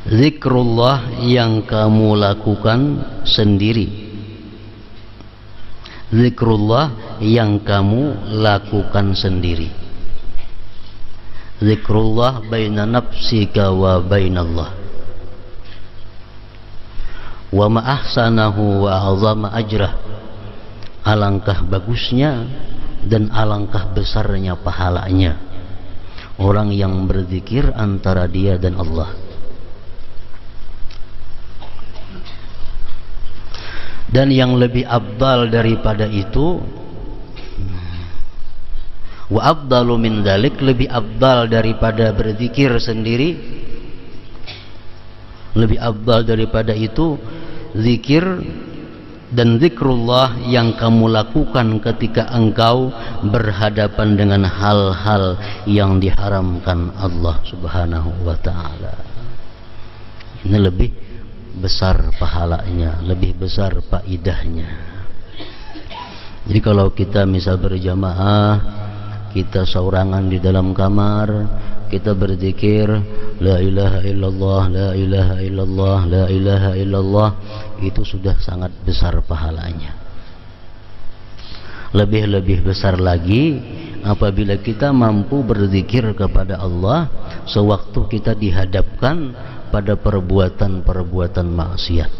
Zikrullah yang kamu lakukan sendiri. Zikrullah yang kamu lakukan sendiri. Zikrullah baina nafsika wa bainallah. Wa ma ahsanahu wa azama ajrah. Alangkah bagusnya dan alangkah besarnya pahalanya orang yang berzikir antara dia dan Allah. Dan yang lebih afdal daripada itu, wa afdalu min dzalik, lebih afdal daripada berzikir sendiri, lebih afdal daripada itu zikir dan zikrullah yang kamu lakukan ketika engkau berhadapan dengan hal-hal yang diharamkan Allah Subhanahu wa ta'ala. Ini lebih besar pahalanya, lebih besar faidahnya. Jadi kalau kita misal berjamaah, kita saurangan di dalam kamar, kita berzikir la ilaha illallah, la ilaha illallah, la ilaha illallah, itu sudah sangat besar pahalanya. Lebih-lebih besar lagi apabila kita mampu berzikir kepada Allah sewaktu kita dihadapkan pada perbuatan-perbuatan maksiat,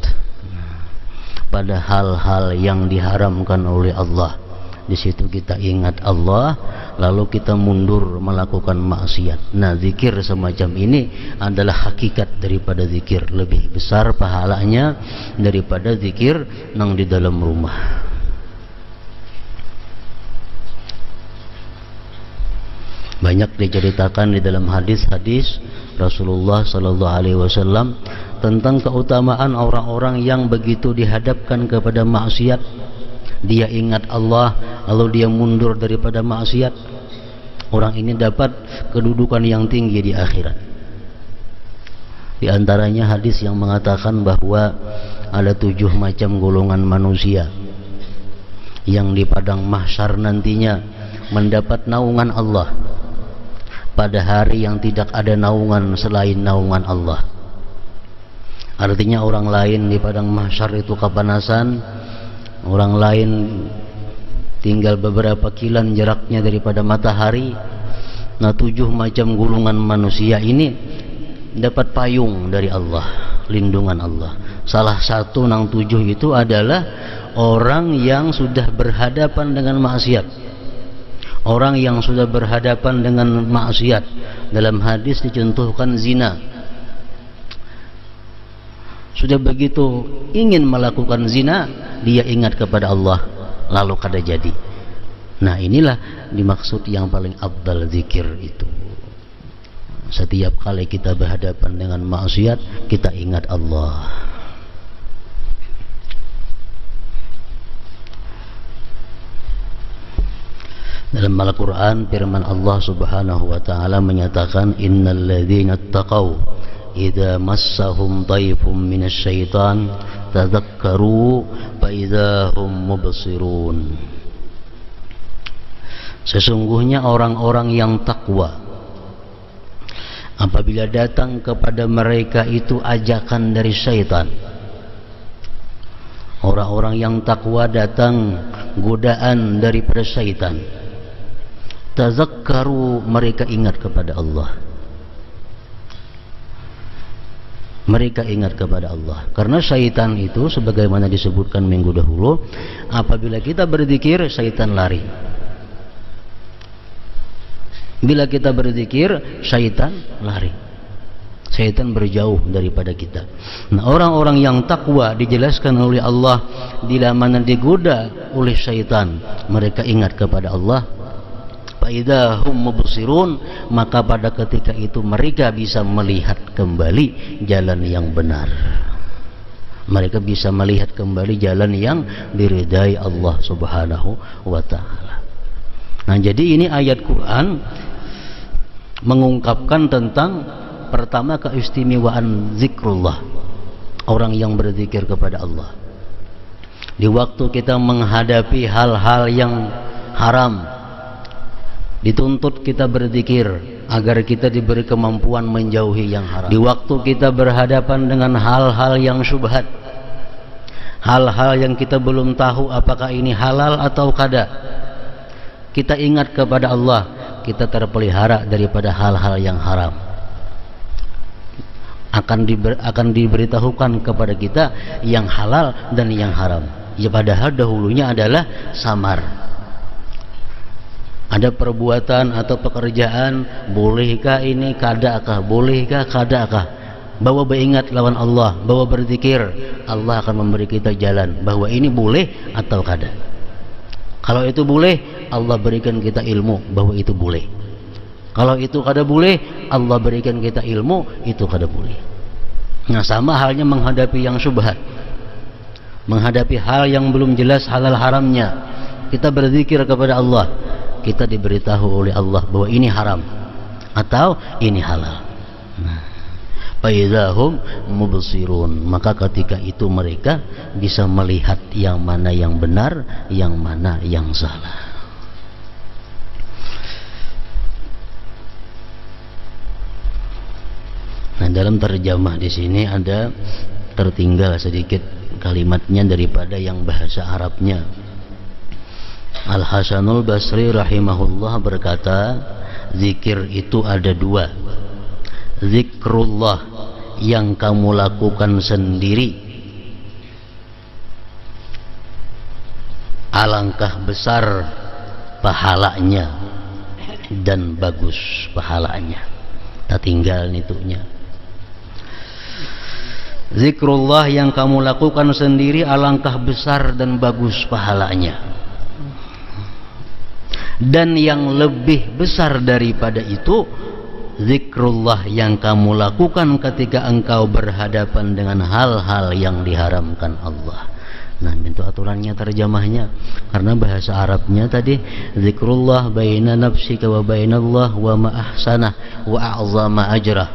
pada hal-hal yang diharamkan oleh Allah. Di situ kita ingat Allah, lalu kita mundur melakukan maksiat. Nah, zikir semacam ini adalah hakikat daripada zikir, lebih besar pahalanya daripada zikir nang di dalam rumah. Banyak diceritakan di dalam hadis-hadis Rasulullah sallallahu alaihi wasallam tentang keutamaan orang-orang yang begitu dihadapkan kepada maksiat, dia ingat Allah lalu dia mundur daripada maksiat. Orang ini dapat kedudukan yang tinggi di akhirat. Di antaranya hadis yang mengatakan bahwa ada 7 macam golongan manusia yang di padang mahsyar nantinya mendapat naungan Allah pada hari yang tidak ada naungan selain naungan Allah. Artinya orang lain di padang mahsyar itu kepanasan, orang lain tinggal beberapa kilan jaraknya daripada matahari. Nah, 7 macam golongan manusia ini dapat payung dari Allah, lindungan Allah. Salah satu nang 7 itu adalah orang yang sudah berhadapan dengan maksiat. Orang yang sudah berhadapan dengan maksiat. Dalam hadis dicontohkan zina. Sudah begitu ingin melakukan zina, dia ingat kepada Allah, lalu kada jadi. Nah, inilah dimaksud yang paling afdal zikir itu. Setiap kali kita berhadapan dengan maksiat, kita ingat Allah. Dalam Al-Quran firman Allah Subhanahu wa ta'ala menyatakan, innal ladzina taqaw idza massahum dhaifun minasyaitan tadzakkaru fa idza hum mubsirun. Sesungguhnya orang-orang yang takwa, apabila datang kepada mereka itu ajakan dari syaitan, orang-orang yang takwa datang godaan daripada syaitan, tazakkaru, mereka ingat kepada Allah. Mereka ingat kepada Allah. Karena syaitan itu sebagaimana disebutkan minggu dahulu, apabila kita berzikir, syaitan lari. Bila kita berzikir, syaitan lari. Syaitan berjauh daripada kita. Nah, orang-orang yang takwa dijelaskan oleh Allah, bila mana digoda oleh syaitan, mereka ingat kepada Allah. Faidha hum mubsirun, maka pada ketika itu mereka bisa melihat kembali jalan yang benar. Mereka bisa melihat kembali jalan yang diridai Allah Subhanahu wa ta'ala. Nah, jadi ini ayat Quran mengungkapkan tentang pertama keistimewaan zikrullah, orang yang berzikir kepada Allah. Di waktu kita menghadapi hal-hal yang haram, dituntut kita berzikir. agar kita diberi kemampuan menjauhi yang haram. Di waktu kita berhadapan dengan hal-hal yang syubhat, hal-hal yang kita belum tahu apakah ini halal atau kada, kita ingat kepada Allah, kita terpelihara daripada hal-hal yang haram. Akan diberitahukan kepada kita yang halal dan yang haram. Ya padahal dahulunya adalah samar. Ada perbuatan atau pekerjaan, bolehkah ini, kadakah, bolehkah, kadakah. Bahwa beringat lawan Allah, bahwa berzikir, Allah akan memberi kita jalan bahwa ini boleh atau kada. Kalau itu boleh, Allah berikan kita ilmu bahwa itu boleh. Kalau itu kada boleh, Allah berikan kita ilmu itu kada boleh. Nah, sama halnya menghadapi yang syubhat, menghadapi hal yang belum jelas halal haramnya. Kita berzikir kepada Allah, kita diberitahu oleh Allah bahwa ini haram atau ini halal. Nah, faizahum mubsirun, maka ketika itu mereka bisa melihat yang mana yang benar, yang mana yang salah. Nah, dalam terjemah di sini ada tertinggal sedikit kalimatnya daripada yang bahasa Arabnya. Al-Hasanul Basri rahimahullah berkata, zikir itu ada dua. Zikrullah yang kamu lakukan sendiri, alangkah besar pahalanya dan bagus pahalanya. Tak tinggal nitunya. Zikrullah yang kamu lakukan sendiri alangkah besar dan bagus pahalanya. Dan yang lebih besar daripada itu, zikrullah yang kamu lakukan ketika engkau berhadapan dengan hal-hal yang diharamkan Allah. Nah, itu aturannya terjemahnya. Karena bahasa Arabnya tadi, zikrullah baina nafsika wa bainallah wa ma ahsanah wa a'zama ajrah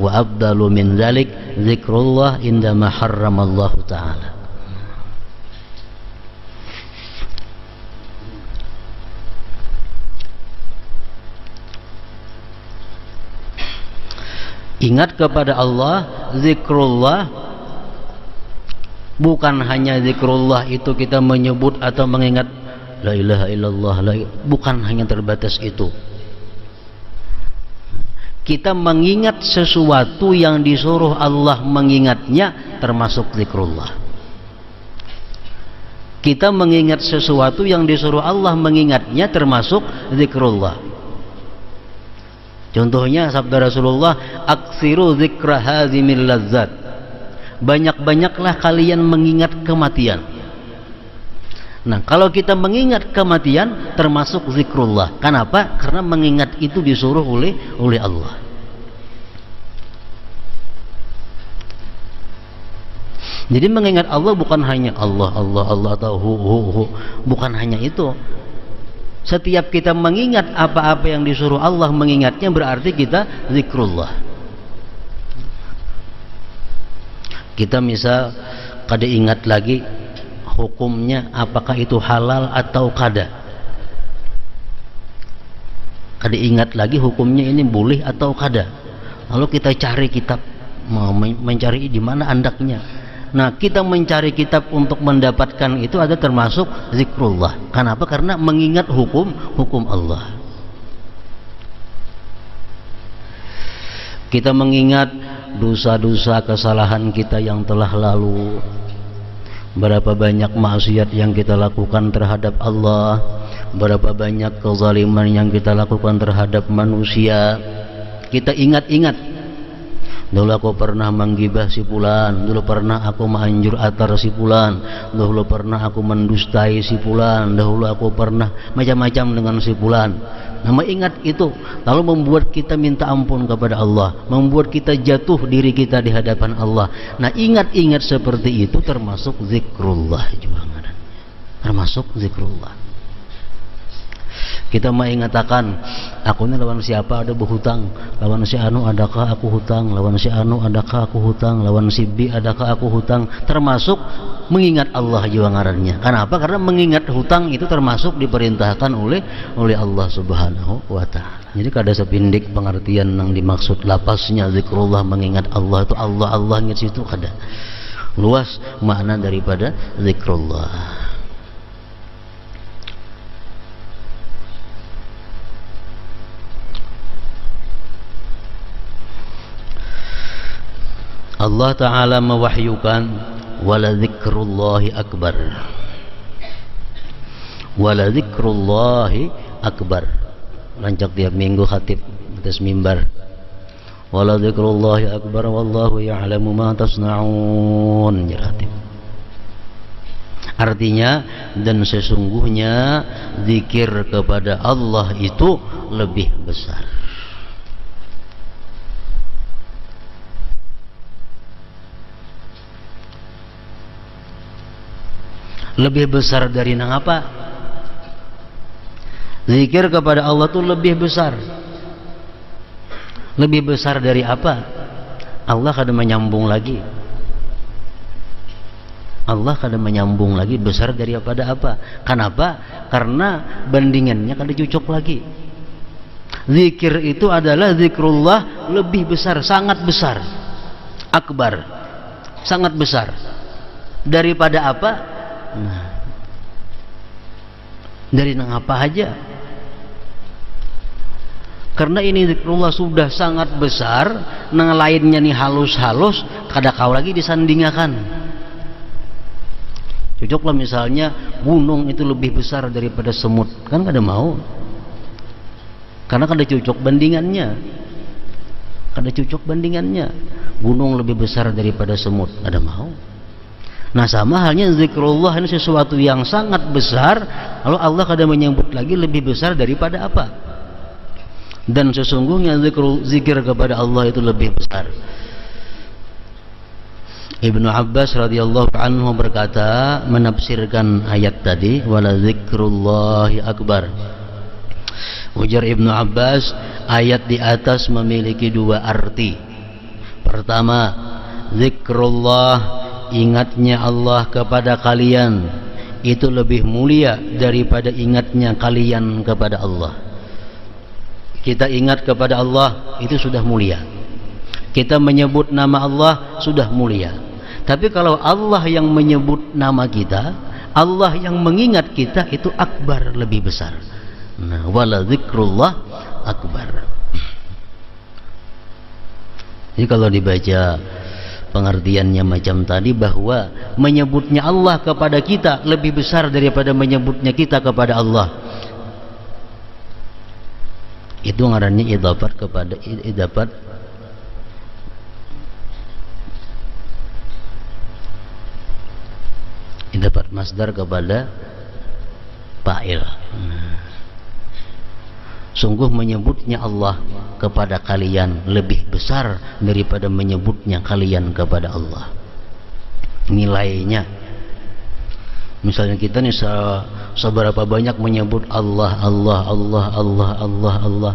wa abdalu min dzalik zikrullah indama harramallahu ta'ala. Ingat kepada Allah, zikrullah bukan hanya zikrullah itu kita menyebut atau mengingat la ilaha illallah, bukan hanya terbatas itu. Kita mengingat sesuatu yang disuruh Allah mengingatnya termasuk zikrullah. Kita mengingat sesuatu yang disuruh Allah mengingatnya termasuk zikrullah. Contohnya sabda Rasulullah, aksiru zikra hazimil lazzat. Banyak-banyaklah kalian mengingat kematian. Nah, kalau kita mengingat kematian termasuk zikrullah. Kenapa? Karena mengingat itu disuruh oleh Allah. Jadi mengingat Allah bukan hanya Allah atau hu. Bukan hanya itu. Setiap kita mengingat apa-apa yang disuruh Allah mengingatnya berarti kita zikrullah. Kita misal kada ingat lagi hukumnya apakah itu halal atau kada. Kada ingat lagi hukumnya ini boleh atau kada. Lalu kita cari kitab, mencari di mana andaknya. Nah, kita mencari kitab untuk mendapatkan itu ada termasuk zikrullah. Kenapa? Karena mengingat hukum Allah. Kita mengingat dosa-dosa kesalahan kita yang telah lalu. Berapa banyak maksiat yang kita lakukan terhadap Allah, berapa banyak kezaliman yang kita lakukan terhadap manusia. Kita ingat-ingat, dulu aku pernah menggibah si fulan, dulu pernah aku menganjur atar si fulan, dulu pernah aku mendustai si fulan, dahulu aku pernah macam-macam dengan si fulan. Nama ingat itu lalu membuat kita minta ampun kepada Allah, membuat kita jatuh diri kita di hadapan Allah. Nah, ingat-ingat seperti itu termasuk zikrullah juga, termasuk zikrullah. Kita mengatakan, aku ini lawan siapa ada berhutang, lawan si anu adakah aku hutang, lawan si anu adakah aku hutang, lawan si B adakah aku hutang, termasuk mengingat Allah juga ngarannya. Kenapa? Karena mengingat hutang itu termasuk diperintahkan oleh Allah Subhanahu wa taala. Jadi kada sepindik pengertian yang dimaksud lapasnya zikrullah, mengingat Allah itu Allah ingat situ kada. Luas makna daripada zikrullah. Allah Ta'ala mewahyukan wala dzikrullahi akbar, wala dzikrullahi akbar. Lancak tiap minggu khatib atas mimbar, wala dzikrullahi akbar wallahu ya'lamu ma tasna'un, ya khatib. Artinya, dan sesungguhnya zikir kepada Allah itu lebih besar. Lebih besar dari nang apa? Zikir kepada Allah itu lebih besar. Lebih besar dari apa? Allah kada menyambung lagi. Allah kada menyambung lagi, besar daripada apa? Kenapa? Karena bandingannya kada cocok lagi. Zikir itu adalah zikrullah lebih besar, sangat besar. Akbar. Sangat besar. Daripada apa? Nah, dari nang apa aja. Karena ini zikrullah sudah sangat besar, nang lainnya nih halus-halus, kada kau lagi disandingakan. Cocoklah misalnya gunung itu lebih besar daripada semut, kan kada mau. Karena kada cocok bandingannya. Kada cocok bandingannya. Gunung lebih besar daripada semut, kada mau. Nah, sama halnya zikrullah ini sesuatu yang sangat besar, lalu Allah kadang menyebut lagi lebih besar daripada apa? Dan sesungguhnya zikir kepada Allah itu lebih besar. Ibnu Abbas radhiyallahu anhu berkata, menafsirkan ayat tadi, wala zikrullahi akbar. Ujar Ibnu Abbas, ayat di atas memiliki dua arti. Pertama, zikrullah, ingatnya Allah kepada kalian itu lebih mulia daripada ingatnya kalian kepada Allah. Kita ingat kepada Allah itu sudah mulia. Kita menyebut nama Allah sudah mulia. Tapi kalau Allah yang menyebut nama kita, Allah yang mengingat kita, itu akbar, lebih besar. Nah, wala zikrullah akbar. Jadi kalau dibaca pengertiannya macam tadi, bahwa menyebutnya Allah kepada kita lebih besar daripada menyebutnya kita kepada Allah. Itu ngarannya idafat kepada idafat masdar kepada fa'il. Sungguh menyebutnya Allah kepada kalian lebih besar daripada menyebutnya kalian kepada Allah. Nilainya, misalnya kita nih seberapa banyak menyebut Allah, Allah, Allah, Allah, Allah, Allah.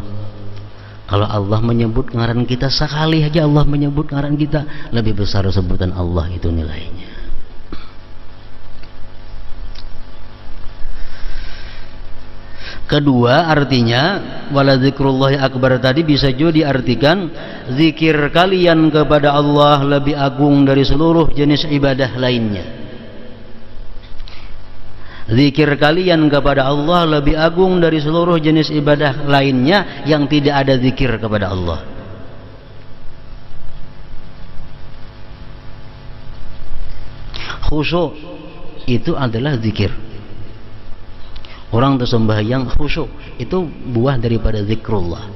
Kalau Allah menyebut ngaran kita sekali aja, Allah menyebut ngaran kita, lebih besar sebutan Allah itu nilainya. Kedua, artinya wala zikrullahi akbar tadi bisa juga diartikan zikir kalian kepada Allah lebih agung dari seluruh jenis ibadah lainnya. Zikir kalian kepada Allah lebih agung dari seluruh jenis ibadah lainnya yang tidak ada zikir kepada Allah. Khusyuk itu adalah zikir. Orang tersembahyang khusyuk itu buah daripada zikrullah.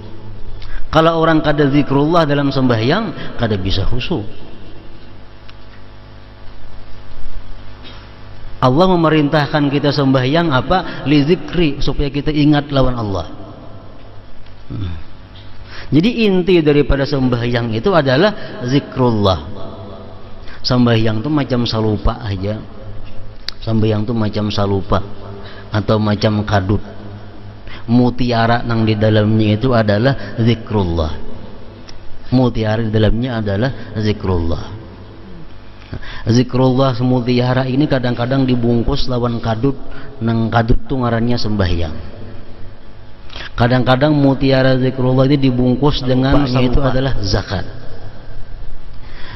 Kalau orang kada zikrullah dalam sembahyang, kada bisa khusyuk. Allah memerintahkan kita sembahyang apa? Li zikri, supaya kita ingat lawan Allah. Jadi inti daripada sembahyang itu adalah zikrullah. Sembahyang itu macam salupa aja. Sembahyang itu macam salupa atau macam kadut. Mutiara nang di dalamnya itu adalah zikrullah. Mutiara di dalamnya adalah zikrullah. Zikrullah mutiara ini kadang-kadang dibungkus lawan kadut, nang kadut tu ngarannya sembahyang. Kadang-kadang mutiara zikrullah ini dibungkus dengan itu adalah zakat.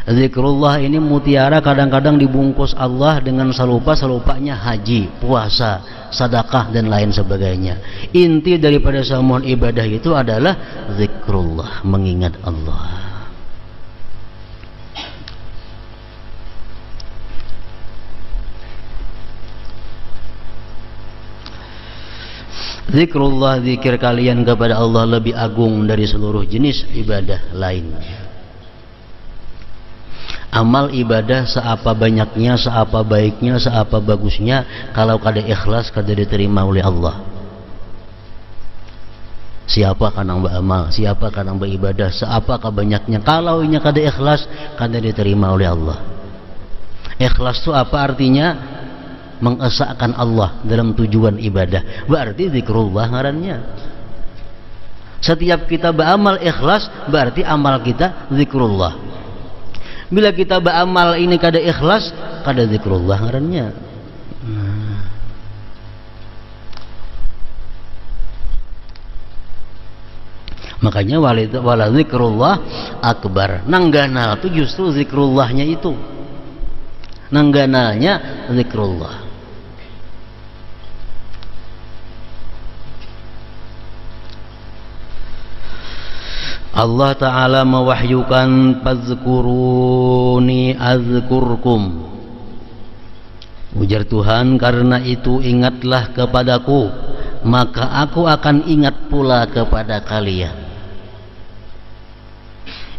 Zikrullah ini mutiara kadang-kadang dibungkus Allah dengan salupanya haji, puasa, sedekah dan lain sebagainya. Inti daripada semua ibadah itu adalah zikrullah, mengingat Allah. Zikrullah, zikir kalian kepada Allah lebih agung dari seluruh jenis ibadah lainnya. Amal ibadah seapa banyaknya, seapa baiknya, seapa bagusnya, kalau kada ikhlas kada diterima oleh Allah. Siapa kanang beramal, siapa kanang beribadah, seapa banyaknya, kalau inya kada ikhlas kada diterima oleh Allah. Ikhlas itu apa artinya? Mengesahkan Allah dalam tujuan ibadah. Berarti zikrullah ngarannya. Setiap kita beramal ikhlas, berarti amal kita zikrullah. Bila kita beramal ini kada ikhlas, kada zikrullah ngarannya. Makanya wala zikrullah akbar. Nangganal itu justru zikrullahnya itu. Nangganalnya zikrullah. Allah Ta'ala mewahyukan fazkuruni azkurkum. Ujar Tuhan, karena itu ingatlah kepadaku, maka aku akan ingat pula kepada kalian.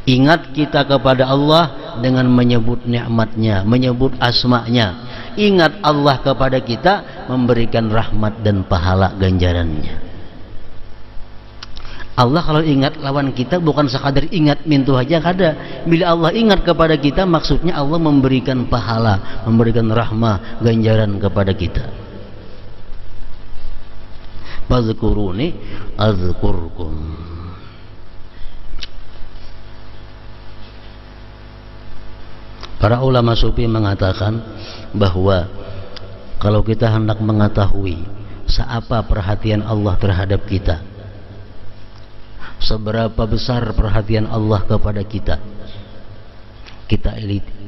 Ingat kita kepada Allah dengan menyebut nikmatnya, menyebut asma'nya. Ingat Allah kepada kita, memberikan rahmat dan pahala ganjarannya. Allah kalau ingat lawan kita bukan sekadar ingat mintu aja kada. Bila Allah ingat kepada kita, maksudnya Allah memberikan pahala, memberikan rahmah, ganjaran kepada kita. Fazkuruni azkurkum. Para ulama sufi mengatakan bahwa kalau kita hendak mengetahui seapa perhatian Allah terhadap kita, seberapa besar perhatian Allah kepada kita,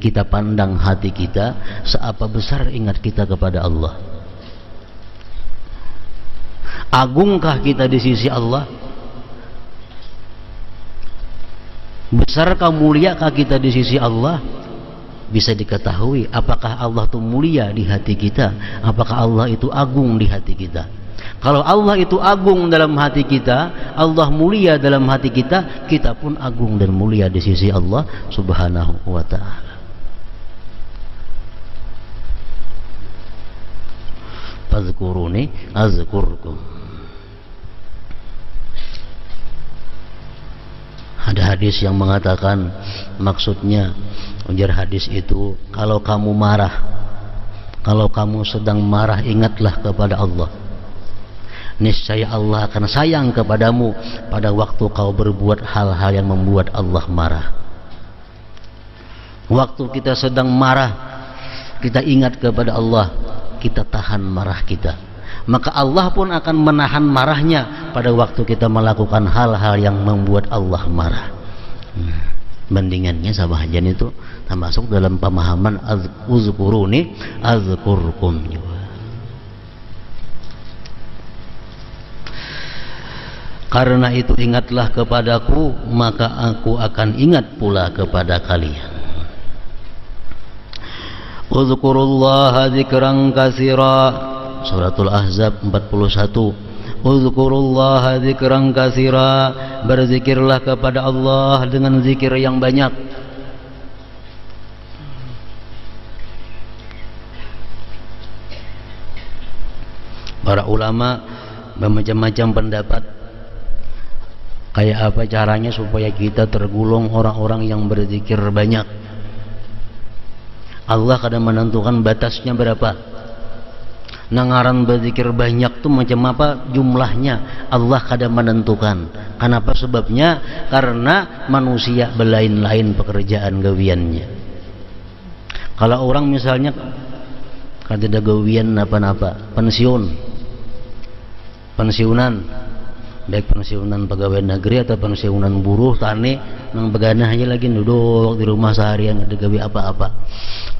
kita pandang hati kita, seapa besar ingat kita kepada Allah. Agungkah kita di sisi Allah? Besarkah muliakah kita di sisi Allah? Bisa diketahui apakah Allah itu mulia di hati kita, apakah Allah itu agung di hati kita. Kalau Allah itu agung dalam hati kita, Allah mulia dalam hati kita, kita pun agung dan mulia di sisi Allah Subhanahu wa ta'ala. Fazkuruni azkurkum. Ada hadis yang mengatakan, maksudnya ujar hadis itu, kalau kamu marah, kalau kamu sedang marah, ingatlah kepada Allah. Niscaya Allah akan sayang kepadamu pada waktu kau berbuat hal-hal yang membuat Allah marah. Waktu kita sedang marah, kita ingat kepada Allah, kita tahan marah kita. Maka Allah pun akan menahan marahnya pada waktu kita melakukan hal-hal yang membuat Allah marah. Bandingannya sama aja itu termasuk dalam pemahaman uzkuruni azkurkum juga. Karena itu ingatlah kepadaku, maka aku akan ingat pula kepada kalian. Uzkurullaha dzikran katsira. Suratul Ahzab 41. Uzkurullaha dzikran katsira. Berzikirlah kepada Allah dengan zikir yang banyak. Para ulama bermacam-macam pendapat kayak apa caranya supaya kita tergolong orang-orang yang berzikir banyak. Allah kadang menentukan batasnya berapa. Nangaran berzikir banyak tuh macam apa jumlahnya Allah kadang menentukan. Kenapa sebabnya? Karena manusia belain-lain pekerjaan gawiannya. Kalau orang misalnya kada ada gawian apa-apa, pensiunan, baik pensiunan pegawai negeri atau pensiunan buruh tani, nang beganah aja lagi duduk di rumah seharian ada gawe apa-apa.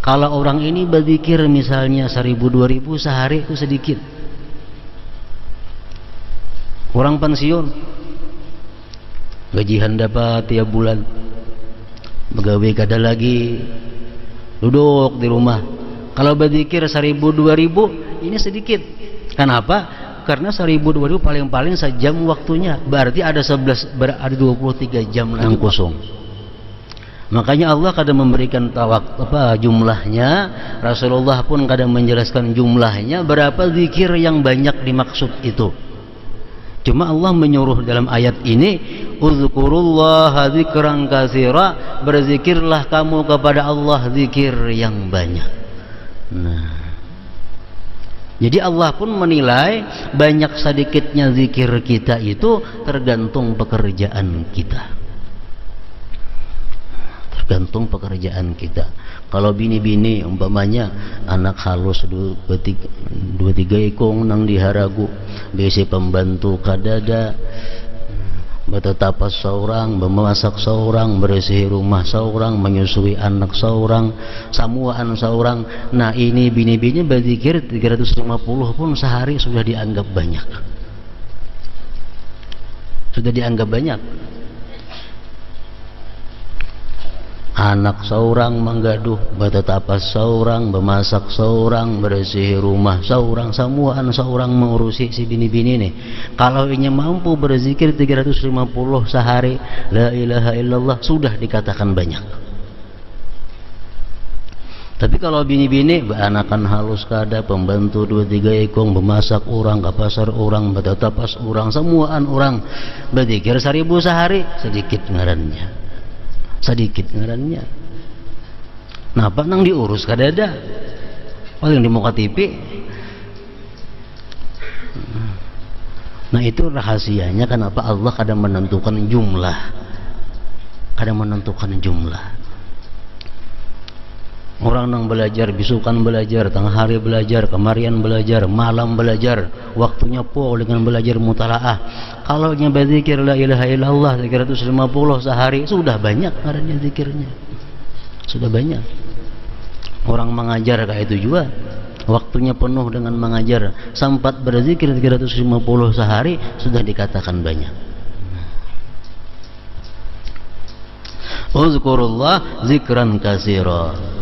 Kalau orang ini berzikir misalnya 1000-2000 sehari itu sedikit. Orang pensiun gajian dapat tiap bulan, pegawai kada lagi, duduk di rumah. Kalau berzikir 1000-2000 ini sedikit. Kenapa? Karena 1000-2000 paling-paling sejam waktunya, berarti ada 23 jam yang kosong. Makanya Allah kadang memberikan jumlahnya, Rasulullah pun kadang menjelaskan jumlahnya berapa zikir yang banyak dimaksud itu. Cuma Allah menyuruh dalam ayat ini, uzkurullaha dzikran katsira, berzikirlah kamu kepada Allah zikir yang banyak. Nah, jadi Allah pun menilai banyak sedikitnya zikir kita itu tergantung pekerjaan kita. Tergantung pekerjaan kita. Kalau bini-bini umpamanya anak halus 2-3 ekong nang diharagu, besi pembantu kadada, betetapas seorang, memasak seorang, bersih rumah seorang, menyusui anak seorang, samuaan seorang. Nah ini bini-bini berzikir 350 pun sehari sudah dianggap banyak. Sudah dianggap banyak. Anak seorang menggaduh, betetapas seorang, memasak seorang, bersih rumah seorang, samuaan seorang, mengurusi si bini-bini nih. Kalau ini mampu berzikir 350 sehari, la ilaha illallah, sudah dikatakan banyak. Tapi kalau bini-bini anakan halus kada, pembantu 2-3 ekong, memasak orang, ke pasar orang, betetapas orang, samuaan orang, berzikir 1000 sehari, sedikit ngarannya. Sedikit ngarannya. Napa nang diurus kadada, paling di muka TV. Nah itu rahasianya kenapa Allah kadang menentukan jumlah, kadang menentukan jumlah. Orang nang belajar, bisukan belajar, tengah hari belajar, kemarian belajar, malam belajar, waktunya full dengan belajar mutalaah. Kalau nya berzikir la ilaha illallah 350 sehari, sudah banyak karena zikirnya. Sudah banyak. Orang mengajar kayak itu juga, waktunya penuh dengan mengajar, sempat berzikir 350 sehari, sudah dikatakan banyak. Uzkurullah zikran katsira.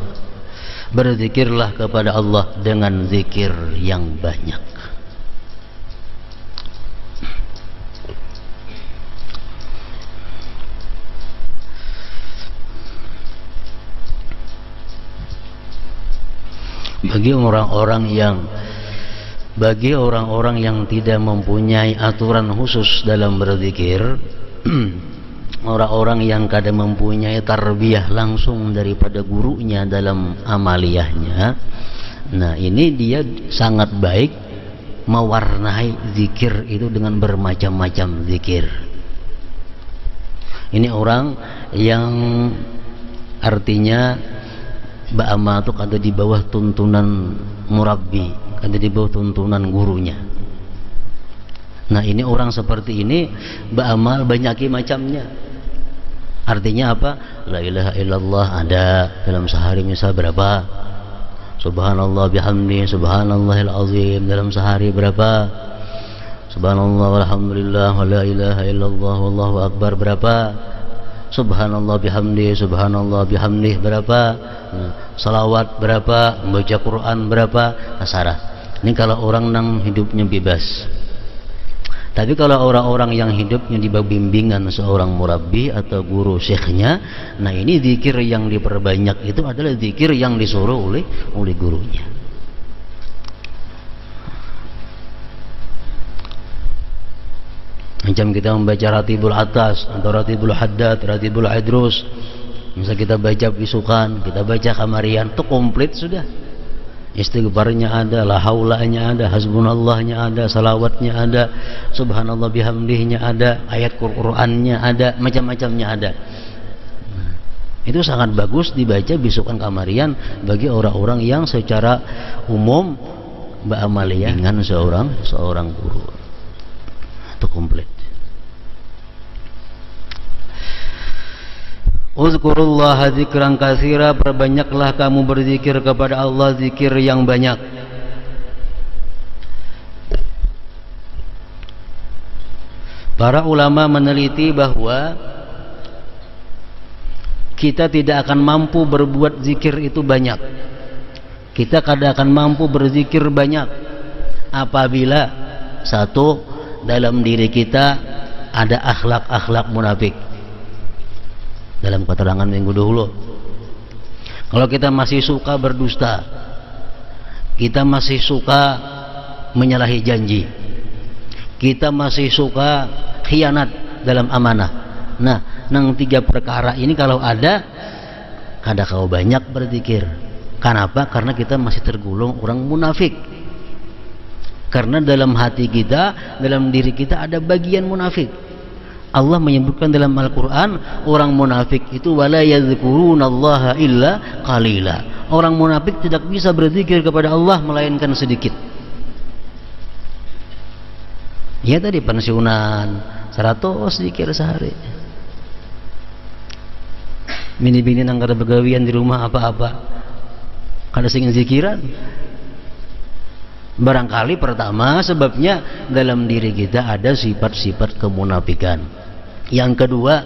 Berzikirlah kepada Allah dengan zikir yang banyak. Bagi orang-orang yang tidak mempunyai aturan khusus dalam berzikir, orang-orang yang kadang mempunyai tarbiyah langsung daripada gurunya dalam amaliyahnya, nah ini dia sangat baik mewarnai zikir itu dengan bermacam-macam zikir. Ini orang yang artinya ba'ama itu ada di bawah tuntunan murabbi, ada di bawah tuntunan gurunya. Nah ini orang seperti ini ba'amal banyak macamnya. Artinya apa? La ilaha illallah ada dalam sehari misal berapa? Subhanallah bihamdi, subhanallahil azim dalam sehari berapa? Subhanallah walhamdulillah wa la ilaha illallah wallahu akbar berapa? Subhanallah bihamdi, subhanallah bihamdi berapa? Nah, salawat berapa? Membaca Quran berapa? Asarah. Ini kalau orang nang hidupnya bebas. Tapi kalau orang-orang yang hidupnya di bawah bimbingan seorang murabbi atau guru syekhnya, nah ini zikir yang diperbanyak itu adalah zikir yang disuruh oleh gurunya. Macam kita membaca Ratibul Atas atau Ratibul Haddad, Ratibul Idrus, misal kita baca bisukan, kita baca kamarian, itu komplit sudah. istighfarnya ada, la haulanya ada, hasbunallahnya ada, salawatnya ada, subhanallah bihamdihnya ada, ayat Qur'annya ada, macam-macamnya ada. Itu sangat bagus dibaca bisukan kamarian bagi orang-orang yang secara umum ba'amaliyah dengan seorang guru. Itu komplit. Uzkurullaha dzikran katsira, perbanyaklah kamu berzikir kepada Allah zikir yang banyak. Para ulama meneliti bahwa kita tidak akan mampu berbuat zikir itu banyak. Kita tidak akan mampu berzikir banyak apabila satu, dalam diri kita ada akhlak-akhlak munafik. Dalam keterangan minggu dahulu, kalau kita masih suka berdusta, kita masih suka menyalahi janji, kita masih suka khianat dalam amanah. Nah, nang tiga perkara ini kalau ada, kada kau banyak berzikir. Kenapa? Karena kita masih tergolong orang munafik. Karena dalam hati kita, dalam diri kita ada bagian munafik. Allah menyebutkan dalam Al-Quran, orang munafik itu wala yadhkurunallaha illa qalila. Orang munafik tidak bisa berzikir kepada Allah melainkan sedikit. Ya tadi pensiunan 100 zikir sehari. Bini-bini nang kada begawian di rumah apa-apa, kada sing zikiran. Barangkali pertama sebabnya dalam diri kita ada sifat-sifat kemunafikan. Yang kedua,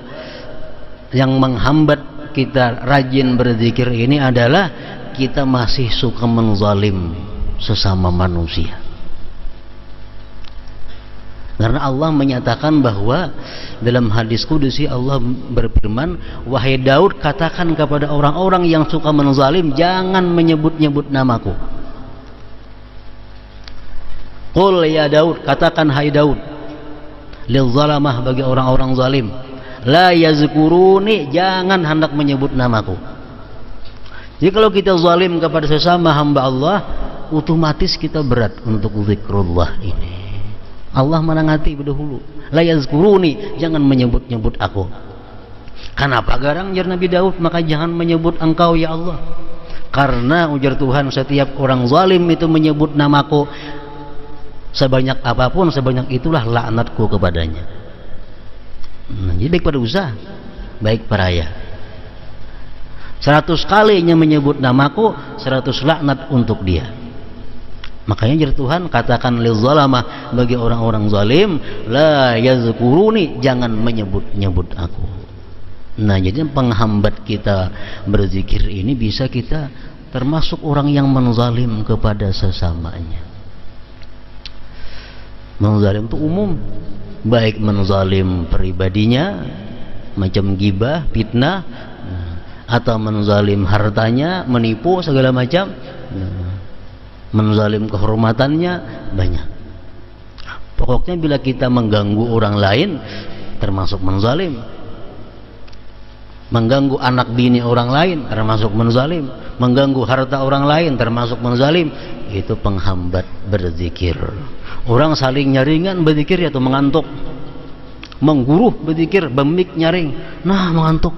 yang menghambat kita rajin berzikir ini adalah kita masih suka menzalim sesama manusia. Karena Allah menyatakan bahwa dalam hadis kudusi Allah berfirman, wahai Daud, katakan kepada orang-orang yang suka menzalim, jangan menyebut-nyebut namaku. Qul ya Daud, katakan hai Daud, lil zalamah, bagi orang-orang zalim, la yazkuruni, jangan hendak menyebut namaku. Jadi kalau kita zalim kepada sesama hamba Allah, otomatis kita berat untuk zikrullah ini. Allah menangati berdahulu, la yazkuruni, jangan menyebut-nyebut aku. Kenapa garang jar Nabi Daud, maka jangan menyebut engkau ya Allah. Karena ujar Tuhan, setiap orang zalim itu menyebut namaku, sebanyak apapun, sebanyak itulah laknatku kepadanya. Jadi baik pada usaha, baik peraya. 100 kalinya menyebut namaku, 100 laknat untuk dia. Makanya jadi Tuhan katakan lil zalamah, bagi orang-orang zalim, la yazkuruni, jangan menyebut-nyebut aku. Nah, jadi penghambat kita berzikir ini bisa kita termasuk orang yang menzalim kepada sesamanya. Menzalim itu umum, baik menzalim pribadinya macam gibah, fitnah, atau menzalim hartanya, menipu segala macam, menzalim kehormatannya, banyak. Pokoknya bila kita mengganggu orang lain termasuk menzalim, mengganggu anak bini orang lain termasuk menzalim, mengganggu harta orang lain termasuk menzalim. Itu penghambat berzikir. Orang saling nyaringan berzikir atau mengantuk, mengguruh berzikir, bemik nyaring, nah mengantuk.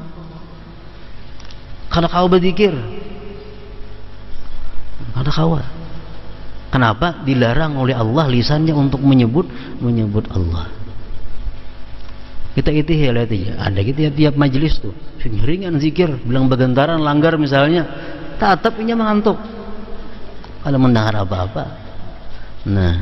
Karena kau berzikir, karena kau. Kenapa? Dilarang oleh Allah lisannya untuk menyebut Allah. Kita itu lihat aja, ada gitu ya, tiap majelis tuh nyaringan zikir, bilang begentaran langgar misalnya, tetap ini mengantuk kalau mendengar apa-apa. Nah,